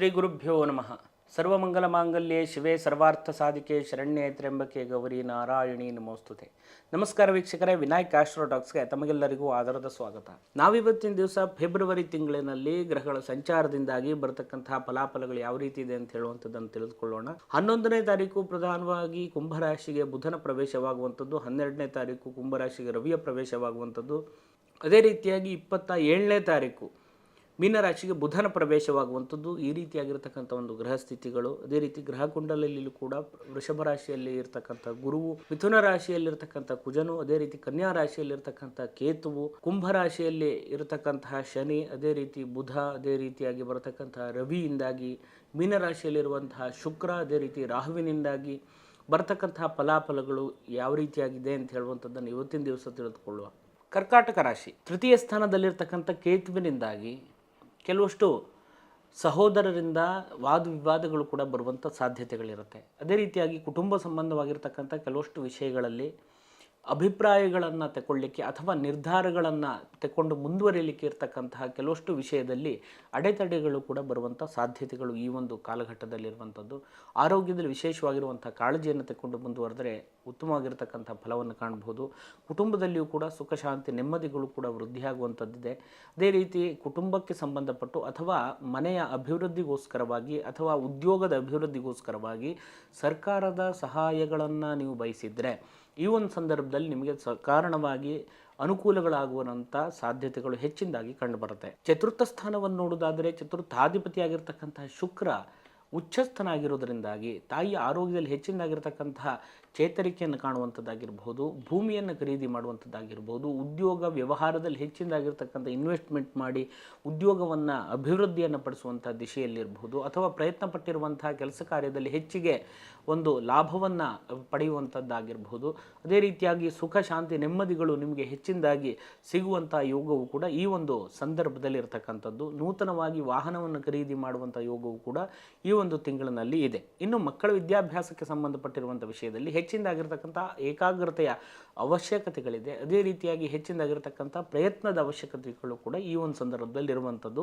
ಶ್ರೀ ಗುರುಭ್ಯೋ ನಮಃ. ಸರ್ವಮಂಗಲ ಮಾಂಗಲ್ಯೆ ಶಿವೆ ಸರ್ವಾರ್ಥ ಸಾಧಿಕೆ ಶರಣ್ಯೆ ತ್ರ್ಯಂಬಕೆ ಗೌರಿ ನಾರಾಯಣಿ ನಮೋಸ್ತುತೆ. ನಮಸ್ಕಾರ ವೀಕ್ಷಕರೇ, ವಿನಾಯಕ್ ಆಸ್ಟ್ರೋಟಾಕ್ಸ್ಗೆ ತಮಗೆಲ್ಲರಿಗೂ ಆದರದ ಸ್ವಾಗತ. ನಾವಿವತ್ತಿನ ದಿವಸ ಫೆಬ್ರವರಿ ತಿಂಗಳಿನಲ್ಲಿ ಗ್ರಹಗಳ ಸಂಚಾರದಿಂದಾಗಿ ಬರತಕ್ಕಂತಹ ಫಲಾಫಲಗಳು ಯಾವ ರೀತಿ ಇದೆ ಅಂತ ಹೇಳುವಂಥದ್ದನ್ನು ತಿಳಿದುಕೊಳ್ಳೋಣ. 11ನೇ ತಾರೀಕು ಪ್ರಧಾನವಾಗಿ ಕುಂಭರಾಶಿಗೆ ಬುಧನ ಪ್ರವೇಶವಾಗುವಂಥದ್ದು, 12ನೇ ತಾರೀಕು ಕುಂಭರಾಶಿಗೆ ರವಿಯ ಪ್ರವೇಶವಾಗುವಂಥದ್ದು, ಅದೇ ರೀತಿಯಾಗಿ 27ನೇ ತಾರೀಕು ಮೀನರಾಶಿಗೆ ಬುಧನ ಪ್ರವೇಶವಾಗುವಂಥದ್ದು. ಈ ರೀತಿಯಾಗಿರ್ತಕ್ಕಂಥ ಒಂದು ಗ್ರಹ ಸ್ಥಿತಿಗಳು. ಅದೇ ರೀತಿ ಗ್ರಹ ಕುಂಡಲಿಯಲ್ಲೂ ಕೂಡ ವೃಷಭ ರಾಶಿಯಲ್ಲಿ ಇರ್ತಕ್ಕಂಥ ಗುರುವು, ಮಿಥುನ ರಾಶಿಯಲ್ಲಿರ್ತಕ್ಕಂಥ ಕುಜನು, ಅದೇ ರೀತಿ ಕನ್ಯಾ ರಾಶಿಯಲ್ಲಿರ್ತಕ್ಕಂಥ ಕೇತುವು, ಕುಂಭ ರಾಶಿಯಲ್ಲಿ ಇರತಕ್ಕಂತಹ ಶನಿ, ಅದೇ ರೀತಿ ಬುಧ, ಅದೇ ರೀತಿಯಾಗಿ ಬರತಕ್ಕಂತಹ ರವಿಯಿಂದಾಗಿ ಮೀನರಾಶಿಯಲ್ಲಿರುವಂತಹ ಶುಕ್ರ, ಅದೇ ರೀತಿ ರಾಹುವಿನಿಂದಾಗಿ ಬರತಕ್ಕಂತಹ ಫಲಾಫಲಗಳು ಯಾವ ರೀತಿಯಾಗಿದೆ ಅಂತ ಹೇಳುವಂಥದ್ದನ್ನು ಇವತ್ತಿನ ದಿವಸ ತಿಳಿದುಕೊಳ್ಳುವ. ಕರ್ಕಾಟಕ ರಾಶಿ ತೃತೀಯ ಸ್ಥಾನದಲ್ಲಿರ್ತಕ್ಕಂಥ ಕೇತುವಿನಿಂದಾಗಿ ಕೆಲವಷ್ಟು ಸಹೋದರರಿಂದ ವಾದ ವಿವಾದಗಳು ಕೂಡ ಬರುವಂಥ ಸಾಧ್ಯತೆಗಳಿರುತ್ತೆ. ಅದೇ ರೀತಿಯಾಗಿ ಕುಟುಂಬ ಸಂಬಂಧವಾಗಿರ್ತಕ್ಕಂಥ ಕೆಲವಷ್ಟು ವಿಷಯಗಳಲ್ಲಿ ಅಭಿಪ್ರಾಯಗಳನ್ನು ತಗೊಳ್ಳಿಕ್ಕೆ ಅಥವಾ ನಿರ್ಧಾರಗಳನ್ನು ತಗೊಂಡು ಮುಂದುವರಿಯಲಿಕ್ಕೆ ಇರತಕ್ಕಂತಹ ಕೆಲವಷ್ಟು ವಿಷಯದಲ್ಲಿ ಅಡೆತಡೆಗಳು ಕೂಡ ಬರುವಂಥ ಸಾಧ್ಯತೆಗಳು ಈ ಒಂದು ಕಾಲಘಟ್ಟದಲ್ಲಿರುವಂಥದ್ದು. ಆರೋಗ್ಯದಲ್ಲಿ ವಿಶೇಷವಾಗಿರುವಂಥ ಕಾಳಜಿಯನ್ನು ತಗೊಂಡು ಮುಂದುವರೆದರೆ ಉತ್ತಮವಾಗಿರ್ತಕ್ಕಂಥ ಫಲವನ್ನು ಕಾಣಬಹುದು. ಕುಟುಂಬದಲ್ಲಿಯೂ ಕೂಡ ಸುಖ ಶಾಂತಿ ನೆಮ್ಮದಿಗಳು ಕೂಡ ವೃದ್ಧಿಯಾಗುವಂಥದ್ದಿದೆ. ಅದೇ ರೀತಿ ಕುಟುಂಬಕ್ಕೆ ಸಂಬಂಧಪಟ್ಟು ಅಥವಾ ಮನೆಯ ಅಭಿವೃದ್ಧಿಗೋಸ್ಕರವಾಗಿ ಅಥವಾ ಉದ್ಯೋಗದ ಅಭಿವೃದ್ಧಿಗೋಸ್ಕರವಾಗಿ ಸರ್ಕಾರದ ಸಹಾಯಗಳನ್ನು ನೀವು ಬಯಸಿದರೆ ಈ ಒಂದು ಸಂದರ್ಭದಲ್ಲಿ ನಿಮಗೆ ಕಾರಣವಾಗಿ ಅನುಕೂಲಗಳಾಗುವಂಥ ಸಾಧ್ಯತೆಗಳು ಹೆಚ್ಚಿನದಾಗಿ ಕಂಡುಬರುತ್ತೆ. ಚತುರ್ಥ ಸ್ಥಾನವನ್ನು ನೋಡೋದಾದರೆ ಚತುರ್ಥಾಧಿಪತಿಯಾಗಿರ್ತಕ್ಕಂತಹ ಶುಕ್ರ ಉಚ್ಚಸ್ಥನಾಗಿರೋದ್ರಿಂದಾಗಿ ತಾಯಿಯ ಆರೋಗ್ಯದಲ್ಲಿ ಹೆಚ್ಚಿನದಾಗಿರ್ತಕ್ಕಂತಹ ಚೇತರಿಕೆಯನ್ನು ಕಾಣುವಂಥದ್ದಾಗಿರ್ಬೋದು, ಭೂಮಿಯನ್ನು ಖರೀದಿ ಮಾಡುವಂಥದ್ದಾಗಿರ್ಬೋದು, ಉದ್ಯೋಗ ವ್ಯವಹಾರದಲ್ಲಿ ಹೆಚ್ಚಿನದಾಗಿರ್ತಕ್ಕಂಥ ಇನ್ವೆಸ್ಟ್ಮೆಂಟ್ ಮಾಡಿ ಉದ್ಯೋಗವನ್ನು ಅಭಿವೃದ್ಧಿಯನ್ನು ಪಡಿಸುವಂಥ ದಿಶೆಯಲ್ಲಿರ್ಬೋದು, ಅಥವಾ ಪ್ರಯತ್ನ ಪಟ್ಟಿರುವಂತಹ ಕೆಲಸ ಕಾರ್ಯದಲ್ಲಿ ಹೆಚ್ಚಿಗೆ ಒಂದು ಲಾಭವನ್ನು ಪಡೆಯುವಂಥದ್ದಾಗಿರ್ಬೋದು. ಅದೇ ರೀತಿಯಾಗಿ ಸುಖ ಶಾಂತಿ ನೆಮ್ಮದಿಗಳು ನಿಮಗೆ ಹೆಚ್ಚಿನದಾಗಿ ಸಿಗುವಂಥ ಯೋಗವು ಕೂಡ ಈ ಒಂದು ಸಂದರ್ಭದಲ್ಲಿ ಇರತಕ್ಕಂಥದ್ದು. ನೂತನವಾಗಿ ವಾಹನವನ್ನು ಖರೀದಿ ಮಾಡುವಂಥ ಯೋಗವು ಕೂಡ ಈ ಒಂದು ತಿಂಗಳಿನಲ್ಲಿ ಇದೆ. ಇನ್ನು ಮಕ್ಕಳ ವಿದ್ಯಾಭ್ಯಾಸಕ್ಕೆ ಸಂಬಂಧಪಟ್ಟಿರುವಂಥ ವಿಷಯದಲ್ಲಿ ಹೆಚ್ಚಿನದಾಗಿರ್ತಕ್ಕಂಥ ಏಕಾಗ್ರತೆಯ ಅವಶ್ಯಕತೆಗಳಿದೆ. ಅದೇ ರೀತಿಯಾಗಿ ಹೆಚ್ಚಿನದಾಗಿರ್ತಕ್ಕಂಥ ಪ್ರಯತ್ನದ ಅವಶ್ಯಕತೆಗಳು ಕೂಡ ಈ ಒಂದು ಸಂದರ್ಭದಲ್ಲಿ ಇರುವಂಥದ್ದು.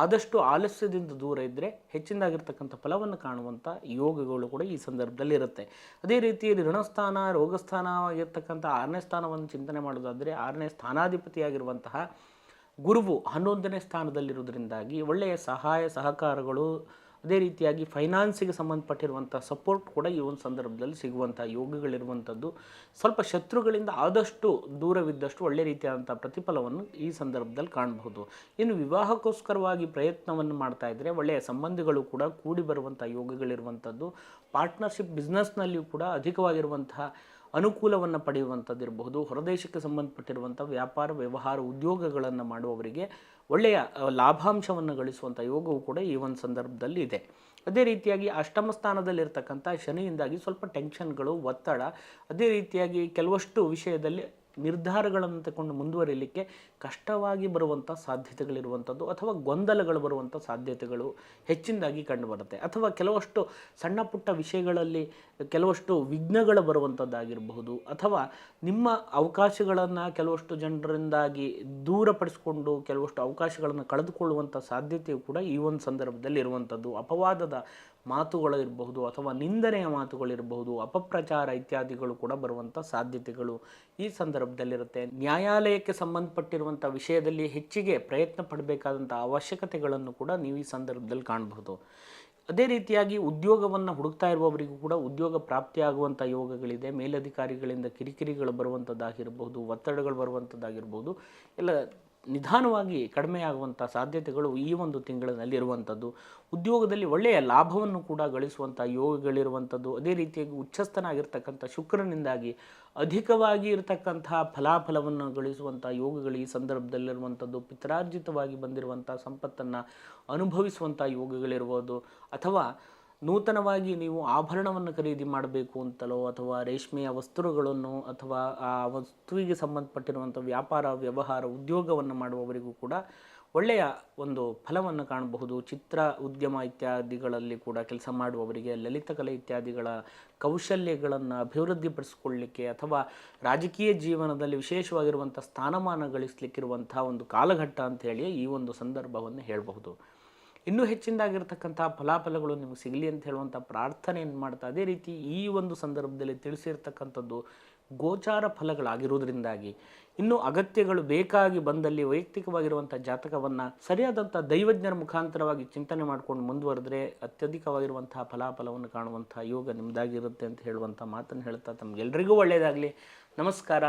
ಆದಷ್ಟು ಆಲಸ್ಯದಿಂದ ದೂರ ಇದ್ದರೆ ಹೆಚ್ಚಿನದಾಗಿರ್ತಕ್ಕಂಥ ಫಲವನ್ನು ಕಾಣುವಂಥ ಯೋಗಗಳು ಕೂಡ ಈ ಸಂದರ್ಭದಲ್ಲಿ ಇರುತ್ತೆ. ಅದೇ ರೀತಿ ಋಣಸ್ಥಾನ ರೋಗಸ್ಥಾನ ಆಗಿರ್ತಕ್ಕಂಥ 6ನೇ ಸ್ಥಾನವನ್ನು ಚಿಂತನೆ ಮಾಡೋದಾದರೆ 6ನೇ ಸ್ಥಾನಾಧಿಪತಿಯಾಗಿರುವಂತಹ ಗುರುವು 11ನೇ ಸ್ಥಾನದಲ್ಲಿರುವುದರಿಂದಾಗಿ ಒಳ್ಳೆಯ ಸಹಾಯ ಸಹಕಾರಗಳು, ಅದೇ ರೀತಿಯಾಗಿ ಫೈನಾನ್ಸಿಗೆ ಸಂಬಂಧಪಟ್ಟಿರುವಂಥ ಸಪೋರ್ಟ್ ಕೂಡ ಈ ಒಂದು ಸಂದರ್ಭದಲ್ಲಿ ಸಿಗುವಂಥ ಯೋಗಗಳಿರುವಂಥದ್ದು. ಸ್ವಲ್ಪ ಶತ್ರುಗಳಿಂದ ಆದಷ್ಟು ದೂರವಿದ್ದಷ್ಟು ಒಳ್ಳೆ ರೀತಿಯಾದಂಥ ಪ್ರತಿಫಲವನ್ನು ಈ ಸಂದರ್ಭದಲ್ಲಿ ಕಾಣಬಹುದು. ಇನ್ನು ವಿವಾಹಕ್ಕೋಸ್ಕರವಾಗಿ ಪ್ರಯತ್ನವನ್ನು ಮಾಡ್ತಾ ಇದ್ದರೆ ಒಳ್ಳೆಯ ಸಂಬಂಧಿಗಳು ಕೂಡ ಕೂಡಿ ಬರುವಂಥ ಯೋಗಗಳಿರುವಂಥದ್ದು. ಪಾರ್ಟ್ನರ್ಶಿಪ್ ಬಿಸ್ನೆಸ್ನಲ್ಲಿಯೂ ಕೂಡ ಅಧಿಕವಾಗಿರುವಂತಹ ಅನುಕೂಲವನ್ನು ಪಡೆಯುವಂಥದ್ದಿರಬಹುದು. ಹೊರದೇಶಕ್ಕೆ ಸಂಬಂಧಪಟ್ಟಿರುವಂಥ ವ್ಯಾಪಾರ ವ್ಯವಹಾರ ಉದ್ಯೋಗಗಳನ್ನು ಮಾಡುವವರಿಗೆ ಒಳ್ಳೆಯ ಲಾಭಾಂಶವನ್ನು ಗಳಿಸುವಂಥ ಯೋಗವು ಕೂಡ ಈ ಒಂದು ಸಂದರ್ಭದಲ್ಲಿ ಇದೆ. ಅದೇ ರೀತಿಯಾಗಿ ಅಷ್ಟಮ ಸ್ಥಾನದಲ್ಲಿರ್ತಕ್ಕಂಥ ಶನಿಯಿಂದಾಗಿ ಸ್ವಲ್ಪ ಟೆನ್ಷನ್ಗಳು, ಒತ್ತಡ, ಅದೇ ರೀತಿಯಾಗಿ ಕೆಲವಷ್ಟು ವಿಷಯದಲ್ಲಿ ನಿರ್ಧಾರಗಳನ್ನು ತಗೊಂಡು ಮುಂದುವರಿಯಲಿಕ್ಕೆ ಕಷ್ಟವಾಗಿ ಬರುವಂಥ ಸಾಧ್ಯತೆಗಳಿರುವಂಥದ್ದು, ಅಥವಾ ಗೊಂದಲಗಳು ಬರುವಂಥ ಸಾಧ್ಯತೆಗಳು ಹೆಚ್ಚಿನದಾಗಿ ಕಂಡುಬರುತ್ತೆ. ಅಥವಾ ಕೆಲವಷ್ಟು ಸಣ್ಣ ಪುಟ್ಟ ವಿಷಯಗಳಲ್ಲಿ ಕೆಲವಷ್ಟು ವಿಘ್ನಗಳು ಬರುವಂಥದ್ದಾಗಿರಬಹುದು, ಅಥವಾ ನಿಮ್ಮ ಅವಕಾಶಗಳನ್ನು ಕೆಲವಷ್ಟು ಜನರಿಂದಾಗಿ ದೂರಪಡಿಸಿಕೊಂಡು ಕೆಲವಷ್ಟು ಅವಕಾಶಗಳನ್ನು ಕಳೆದುಕೊಳ್ಳುವಂಥ ಸಾಧ್ಯತೆಯು ಕೂಡ ಈ ಒಂದು ಸಂದರ್ಭದಲ್ಲಿ ಇರುವಂಥದ್ದು. ಅಪವಾದದ ಮಾತುಗಳಿರಬಹುದು, ಅಥವಾ ನಿಂದನೆಯ ಮಾತುಗಳಿರಬಹುದು, ಅಪಪ್ರಚಾರ ಇತ್ಯಾದಿಗಳು ಕೂಡ ಬರುವಂಥ ಸಾಧ್ಯತೆಗಳು ಈ ಸಂದರ್ಭದಲ್ಲಿರುತ್ತೆ. ನ್ಯಾಯಾಲಯಕ್ಕೆ ಸಂಬಂಧಪಟ್ಟಿರುವಂಥ ವಿಷಯದಲ್ಲಿ ಹೆಚ್ಚಿಗೆ ಪ್ರಯತ್ನ ಪಡಬೇಕಾದಂಥ ಅವಶ್ಯಕತೆಗಳನ್ನು ಕೂಡ ನೀವು ಈ ಸಂದರ್ಭದಲ್ಲಿ ಕಾಣಬಹುದು. ಅದೇ ರೀತಿಯಾಗಿ ಉದ್ಯೋಗವನ್ನು ಹುಡುಕ್ತಾ ಇರುವವರಿಗೂ ಕೂಡ ಉದ್ಯೋಗ ಪ್ರಾಪ್ತಿಯಾಗುವಂಥ ಯೋಗಗಳಿದೆ. ಮೇಲಧಿಕಾರಿಗಳಿಂದ ಕಿರಿಕಿರಿಗಳು ಬರುವಂಥದ್ದಾಗಿರ್ಬೋದು, ಒತ್ತಡಗಳು ಬರುವಂಥದ್ದಾಗಿರ್ಬೋದು, ಎಲ್ಲ ನಿಧಾನವಾಗಿ ಕಡಿಮೆಯಾಗುವಂಥ ಸಾಧ್ಯತೆಗಳು ಈ ಒಂದು ತಿಂಗಳಿನಲ್ಲಿ ಇರುವಂಥದ್ದು. ಉದ್ಯೋಗದಲ್ಲಿ ಒಳ್ಳೆಯ ಲಾಭವನ್ನು ಕೂಡ ಗಳಿಸುವಂಥ ಯೋಗಗಳಿರುವಂಥದ್ದು. ಅದೇ ರೀತಿಯಾಗಿ ಉಚ್ಚಸ್ಥನಾಗಿರ್ತಕ್ಕಂಥ ಶುಕ್ರನಿಂದಾಗಿ ಅಧಿಕವಾಗಿ ಇರತಕ್ಕಂತಹ ಫಲಾಫಲವನ್ನು ಗಳಿಸುವಂಥ ಯೋಗಗಳು ಈ ಸಂದರ್ಭದಲ್ಲಿರುವಂಥದ್ದು. ಪಿತ್ರಾರ್ಜಿತವಾಗಿ ಬಂದಿರುವಂಥ ಸಂಪತ್ತನ್ನು ಅನುಭವಿಸುವಂಥ ಯೋಗಗಳಿರ್ಬೋದು, ಅಥವಾ ನೂತನವಾಗಿ ನೀವು ಆಭರಣವನ್ನು ಖರೀದಿ ಮಾಡಬೇಕು ಅಂತಲೋ, ಅಥವಾ ರೇಷ್ಮೆಯ ವಸ್ತುಗಳನ್ನು, ಅಥವಾ ಆ ವಸ್ತುವಿಗೆ ಸಂಬಂಧಪಟ್ಟಿರುವಂಥ ವ್ಯಾಪಾರ ವ್ಯವಹಾರ ಉದ್ಯೋಗವನ್ನು ಮಾಡುವವರಿಗೂ ಕೂಡ ಒಳ್ಳೆಯ ಒಂದು ಫಲವನ್ನು ಕಾಣಬಹುದು. ಚಿತ್ರ ಉದ್ಯಮ ಇತ್ಯಾದಿಗಳಲ್ಲಿ ಕೂಡ ಕೆಲಸ ಮಾಡುವವರಿಗೆ, ಲಲಿತಕಲೆ ಇತ್ಯಾದಿಗಳ ಕೌಶಲ್ಯಗಳನ್ನು ಅಭಿವೃದ್ಧಿಪಡಿಸಿಕೊಳ್ಳಲಿಕ್ಕೆ, ಅಥವಾ ರಾಜಕೀಯ ಜೀವನದಲ್ಲಿ ವಿಶೇಷವಾಗಿರುವಂಥ ಸ್ಥಾನಮಾನ ಗಳಿಸಲಿಕ್ಕಿರುವಂಥ ಒಂದು ಕಾಲಘಟ್ಟ ಅಂಥೇಳಿ ಈ ಒಂದು ಸಂದರ್ಭವನ್ನು ಹೇಳಬಹುದು. ಇನ್ನೂ ಹೆಚ್ಚಿನದಾಗಿರ್ತಕ್ಕಂಥ ಫಲಾಫಲಗಳು ನಿಮಗೆ ಸಿಗಲಿ ಅಂತ ಹೇಳುವಂಥ ಪ್ರಾರ್ಥನೆಯನ್ನು ಮಾಡ್ತಾ, ಅದೇ ರೀತಿ ಈ ಒಂದು ಸಂದರ್ಭದಲ್ಲಿ ತಿಳಿಸಿರ್ತಕ್ಕಂಥದ್ದು ಗೋಚಾರ ಫಲಗಳಾಗಿರುವುದರಿಂದಾಗಿ ಇನ್ನೂ ಅಗತ್ಯಗಳು ಬೇಕಾಗಿ ಬಂದಲ್ಲಿ ವೈಯಕ್ತಿಕವಾಗಿರುವಂಥ ಜಾತಕವನ್ನು ಸರಿಯಾದಂಥ ದೈವಜ್ಞರ ಮುಖಾಂತರವಾಗಿ ಚಿಂತನೆ ಮಾಡ್ಕೊಂಡು ಮುಂದುವರೆದ್ರೆ ಅತ್ಯಧಿಕವಾಗಿರುವಂತಹ ಫಲಾಫಲವನ್ನು ಕಾಣುವಂಥ ಯೋಗ ನಿಮ್ಮದಾಗಿರುತ್ತೆ ಅಂತ ಹೇಳುವಂಥ ಮಾತನ್ನು ಹೇಳ್ತಾ ತಮಗೆಲ್ಲರಿಗೂ ಒಳ್ಳೆಯದಾಗಲಿ. ನಮಸ್ಕಾರ.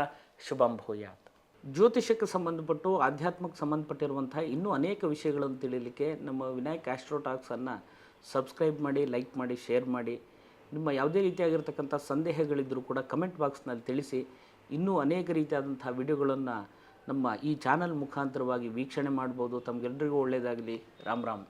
ಶುಭಂ ಭೂಯಾತ್. ಜ್ಯೋತಿಷಕ್ಕೆ ಸಂಬಂಧಪಟ್ಟು ಆಧ್ಯಾತ್ಮಕ್ಕೆ ಸಂಬಂಧಪಟ್ಟಿರುವಂಥ ಇನ್ನೂ ಅನೇಕ ವಿಷಯಗಳನ್ನು ತಿಳಿಯಲಿಕ್ಕೆ ನಮ್ಮ ವಿನಾಯಕ್ ಆಸ್ಟ್ರೋ ಟಾಕ್ಸನ್ನು ಸಬ್ಸ್ಕ್ರೈಬ್ ಮಾಡಿ, ಲೈಕ್ ಮಾಡಿ, ಶೇರ್ ಮಾಡಿ. ನಿಮ್ಮ ಯಾವುದೇ ರೀತಿಯಾಗಿರ್ತಕ್ಕಂಥ ಸಂದೇಹಗಳಿದ್ದರೂ ಕೂಡ ಕಮೆಂಟ್ ಬಾಕ್ಸ್ನಲ್ಲಿ ತಿಳಿಸಿ. ಇನ್ನೂ ಅನೇಕ ರೀತಿಯಾದಂಥ ವಿಡಿಯೋಗಳನ್ನು ನಮ್ಮ ಈ ಚಾನಲ್ ಮುಖಾಂತರವಾಗಿ ವೀಕ್ಷಣೆ ಮಾಡ್ಬೋದು. ತಮಗೆಲ್ಲರಿಗೂ ಒಳ್ಳೆಯದಾಗಲಿ. ರಾಮ್ ರಾಮ್.